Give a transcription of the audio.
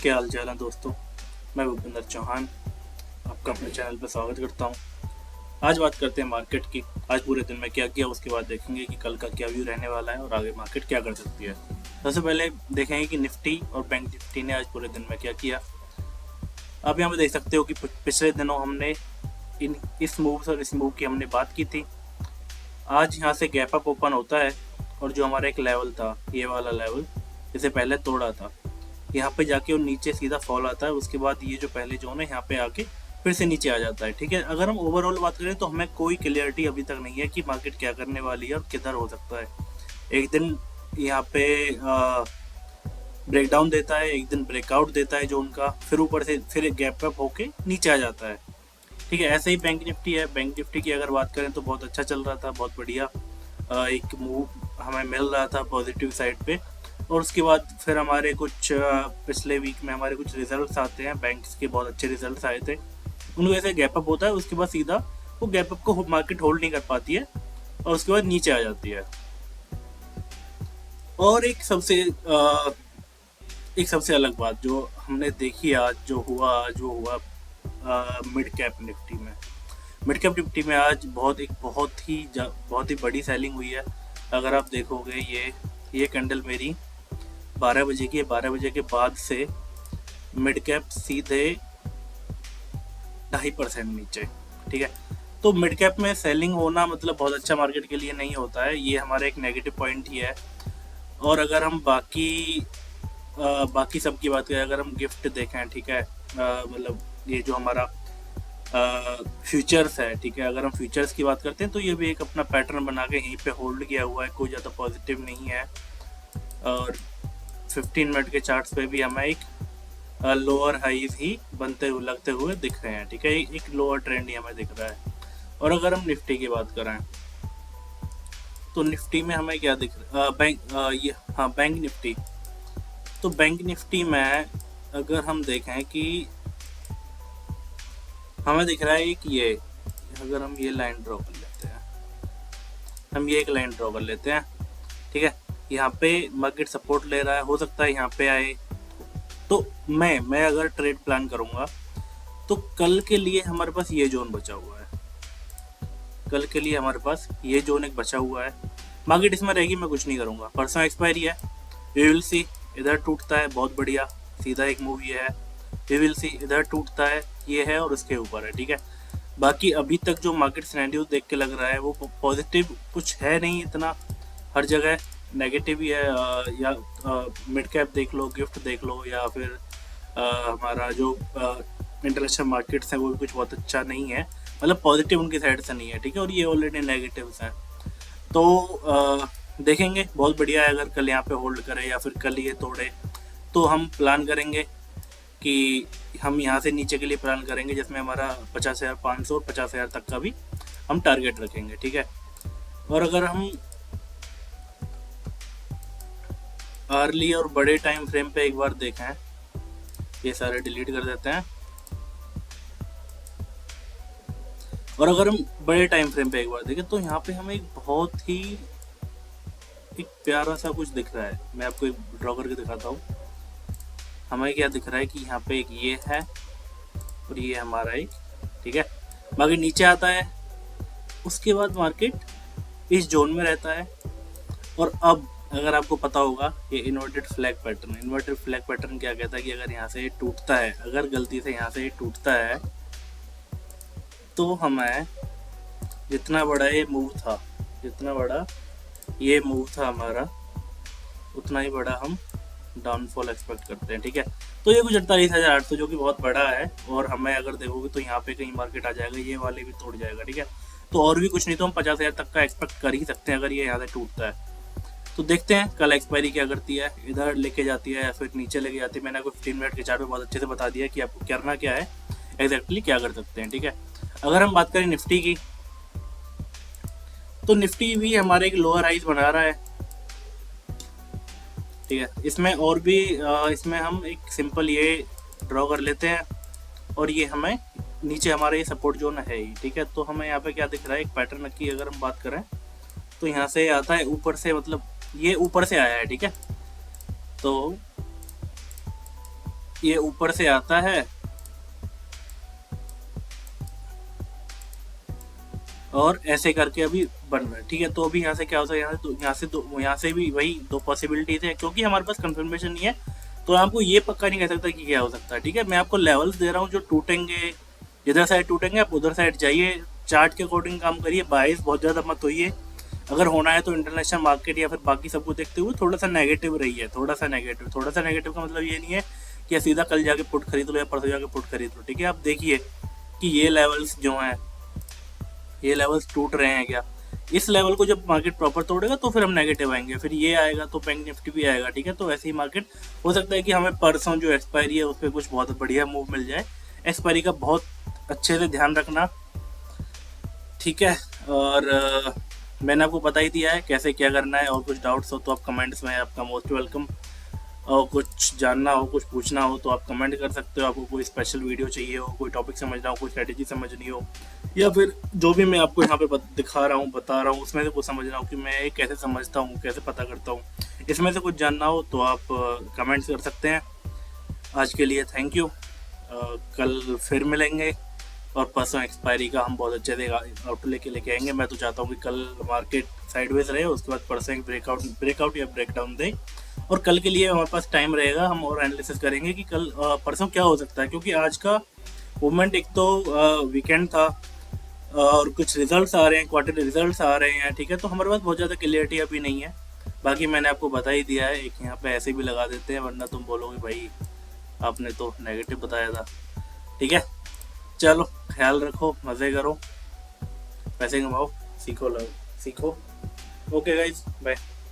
क्या हाल चाल है दोस्तों। मैं भूपेंद्र चौहान आपका अपने चैनल पर स्वागत करता हूं। आज बात करते हैं मार्केट की। आज पूरे दिन में क्या किया उसके बाद देखेंगे कि कल का क्या व्यू रहने वाला है और आगे मार्केट क्या कर सकती है। सबसे पहले देखेंगे कि निफ्टी और बैंक निफ्टी ने आज पूरे दिन में क्या किया। आप यहाँ पे देख सकते हो कि पिछले दिनों हमने इस मूव और इस मूव की हमने बात की थी। आज यहाँ से गैप अप ओपन होता है और जो हमारा एक लेवल था, ये वाला लेवल जिसे पहले तोड़ा था, यहाँ पे जाके और नीचे सीधा फॉल आता है। उसके बाद ये जो पहले जोन है यहाँ पे आके फिर से नीचे आ जाता है। ठीक है, अगर हम ओवरऑल बात करें तो हमें कोई क्लियरिटी अभी तक नहीं है कि मार्केट क्या करने वाली है और किधर हो सकता है। एक दिन यहाँ पे ब्रेकडाउन देता है, एक दिन ब्रेकआउट देता है जोन का, फिर ऊपर से फिर गैप अप होके नीचे आ जाता है। ठीक है, ऐसे ही बैंक निफ्टी है। बैंक निफ्टी की अगर बात करें तो बहुत अच्छा चल रहा था, बहुत बढ़िया एक मूव हमें मिल रहा था पॉजिटिव साइड पे। और उसके बाद फिर हमारे कुछ पिछले वीक में हमारे कुछ रिजल्ट्स आते हैं, बैंक्स के बहुत अच्छे रिजल्ट्स आए थे। उनको ऐसे गैप अप होता है, उसके बाद सीधा वो गैप अप को मार्केट होल्ड नहीं कर पाती है और उसके बाद नीचे आ जाती है। और एक सबसे अलग बात जो हमने देखी आज, जो हुआ मिड कैप निफ्टी में। मिड कैप निफ्टी में आज बहुत ही बड़ी सेलिंग हुई है। अगर आप देखोगे ये कैंडल मेरी 12 बजे की है। 12 बजे के बाद से मिड कैप सीधे 2.5% नीचे। ठीक है, तो मिड कैप में सेलिंग होना मतलब बहुत अच्छा मार्केट के लिए नहीं होता है, ये हमारा एक नेगेटिव पॉइंट ही है। और अगर हम बाकी सब की बात करें, अगर हम गिफ्ट देखें, ठीक है, मतलब ये जो हमारा फ्यूचर्स है, ठीक है, अगर हम फ्यूचर्स की बात करते हैं तो ये भी एक अपना पैटर्न बना के यहीं पे होल्ड किया हुआ है, कोई ज़्यादा पॉजिटिव नहीं है। और 15 मिनट के चार्ट्स पे भी हमें एक लोअर हाईज ही बनते हुए लगते हुए दिख रहे हैं। ठीक है, एक लोअर ट्रेंड ही हमें दिख रहा है। और अगर हम निफ्टी की बात करें तो निफ्टी में हमें क्या दिख रहा है, बैंक निफ्टी। तो बैंक निफ्टी में अगर हम देखें कि हमें दिख रहा है कि ये, अगर हम ये लाइन ड्रॉ कर लेते हैं, हम ये एक लाइन ड्रॉ कर लेते हैं, ठीक है, यहाँ पे मार्केट सपोर्ट ले रहा है, हो सकता है यहाँ पे आए। तो मैं अगर ट्रेड प्लान करूँगा तो कल के लिए हमारे पास ये जोन बचा हुआ है, कल के लिए हमारे पास ये जोन एक बचा हुआ है। मार्केट इसमें रहेगी, मैं कुछ नहीं करूँगा, परसों एक्सपायरी है, वी विल सी। इधर टूटता है, बहुत बढ़िया, सीधा एक मूव ये है, वी विल सी। इधर टूटता है, ये है और उसके ऊपर है। ठीक है, बाकी अभी तक जो मार्केट सिनेरियो देख के लग रहा है वो पॉजिटिव कुछ है नहीं इतना, हर जगह नेगेटिव ही है। या मिड कैप देख लो, गिफ्ट देख लो, या फिर हमारा जो इंटरनेशनल मार्केट्स हैं वो भी कुछ बहुत अच्छा नहीं है, मतलब पॉजिटिव उनकी साइड से नहीं है। ठीक है, और ये ऑलरेडी नेगेटिव्स हैं। तो देखेंगे, बहुत बढ़िया है अगर कल यहाँ पे होल्ड करे या फिर कल ये तोड़े, तो हम प्लान करेंगे कि हम यहाँ से नीचे के लिए प्लान करेंगे, जिसमें हमारा 50,500 और 50,000 तक का भी हम टारगेट रखेंगे। ठीक है, और अगर हम अर्ली और बड़े टाइम फ्रेम पे एक बार देखें, ये सारे डिलीट कर देते हैं, और अगर हम बड़े टाइम फ्रेम पे एक बार देखें तो यहाँ पे हमें एक प्यारा सा कुछ दिख रहा है। मैं आपको एक ड्रॉ करके दिखाता हूँ। हमें क्या दिख रहा है कि यहाँ पे एक ये है और ये हमारा एक, ठीक है, बाकी नीचे आता है, उसके बाद मार्केट इस जोन में रहता है। और अब अगर आपको पता होगा ये इन्वर्टेड फ्लैग पैटर्न क्या कहता है कि अगर यहाँ से ये टूटता है, अगर गलती से यहाँ से ये टूटता है तो हमें जितना बड़ा ये मूव था हमारा, उतना ही बड़ा हम डाउनफॉल एक्सपेक्ट करते हैं। ठीक है, तो ये कुछ 48,800 जो कि बहुत बड़ा है, और हमें अगर देखोगे तो यहाँ पे कहीं मार्केट आ जाएगा, ये वाले भी तोड़ जाएगा। ठीक है, तो और भी कुछ नहीं तो हम 50,000 तक का एक्सपेक्ट कर ही सकते हैं अगर ये यहाँ से टूटता है। तो देखते हैं कल एक्सपायरी क्या करती है, इधर लेके जाती है या फिर नीचे लेके जाती है। मैंने आपको 15 मिनट के चार्ट में बहुत अच्छे से बता दिया कि आपको करना क्या है, एग्जैक्टली क्या कर सकते हैं। ठीक है, अगर हम बात करें निफ्टी की, तो निफ्टी भी हमारे एक लोअर हाइज बना रहा है। ठीक है, इसमें और भी इसमें हम एक सिंपल ये ड्रॉ कर लेते हैं, और ये हमें नीचे हमारा ये सपोर्ट जोन है ही। ठीक है, तो हमें यहाँ पे क्या दिख रहा है, एक पैटर्न की अगर हम बात करें तो यहाँ से आता है ऊपर से, मतलब ये ऊपर से आया है। ठीक है, तो ये ऊपर से आता है और ऐसे करके अभी बन रहा है, ठीक है। तो अभी यहाँ से क्या होता है, यहाँ से भी वही दो पॉसिबिलिटीज है, क्योंकि हमारे पास कंफर्मेशन नहीं है तो आपको ये पक्का नहीं कह सकता कि क्या हो सकता है, ठीक है। मैं आपको लेवल्स दे रहा हूँ जो टूटेंगे, जिधर साइड टूटेंगे आप उधर साइड जाइए, चार्ट के अकॉर्डिंग काम करिए, बाइस बहुत ज़्यादा मत होइए। अगर होना है तो इंटरनेशनल मार्केट या फिर बाकी सबको देखते हुए थोड़ा सा नेगेटिव रही है, थोड़ा सा नेगेटिव का मतलब ये नहीं है कि सीधा कल जाके पुट खरीद लो या परसों जाके पुट खरीद लो, ठीक है। आप देखिए कि ये लेवल्स जो हैं, ये लेवल्स टूट रहे हैं क्या। इस लेवल को जब मार्केट प्रॉपर तोड़ेगा तो फिर हम नेगेटिव आएंगे, फिर ये आएगा तो बैंक निफ्टी भी आएगा, ठीक है। तो ऐसे ही मार्केट हो सकता है कि हमें परसों जो एक्सपायरी है उस पर कुछ बहुत बढ़िया मूव मिल जाए। एक्सपायरी का बहुत अच्छे से ध्यान रखना, ठीक है। और मैंने आपको बता ही दिया है कैसे क्या करना है, और कुछ डाउट्स हो तो आप कमेंट्स में, आपका मोस्ट वेलकम। और कुछ जानना हो, कुछ पूछना हो तो आप कमेंट कर सकते हो। आपको कोई स्पेशल वीडियो चाहिए हो, कोई टॉपिक समझना हो, कोई स्ट्रेटेजी समझनी हो, या फिर जो भी मैं आपको यहाँ पे दिखा रहा हूँ, बता रहा हूँ, उसमें से कुछ समझना हो कि मैं ये कैसे समझता हूँ, कैसे पता करता हूँ, इसमें से कुछ जानना हो तो आप कमेंट्स कर सकते हैं। आज के लिए थैंक यू। कल फिर मिलेंगे और परसों एक्सपायरी का हम बहुत अच्छे से आउट लेके आएंगे। मैं तो चाहता हूँ कि कल मार्केट साइडवेज रहे, उसके बाद परसों एक ब्रेकआउट या ब्रेकडाउन दे, और कल के लिए हमारे पास टाइम रहेगा, हम और एनालिसिस करेंगे कि कल परसों क्या हो सकता है। क्योंकि आज का मूवमेंट, एक तो वीकेंड था और कुछ रिजल्ट्स आ रहे हैं, क्वार्टरली रिजल्ट्स आ रहे हैं, ठीक है। तो हमारे पास बहुत ज़्यादा क्लियरिटी अभी नहीं है। बाकी मैंने आपको बता ही दिया है, एक यहाँ पे ऐसे भी लगा देते हैं, वरना तुम बोलोगे भाई आपने तो नेगेटिव बताया था, ठीक है। चलो, ख्याल रखो, मज़े करो, पैसे कमाओ, सीखो ओके गाइज, बाय।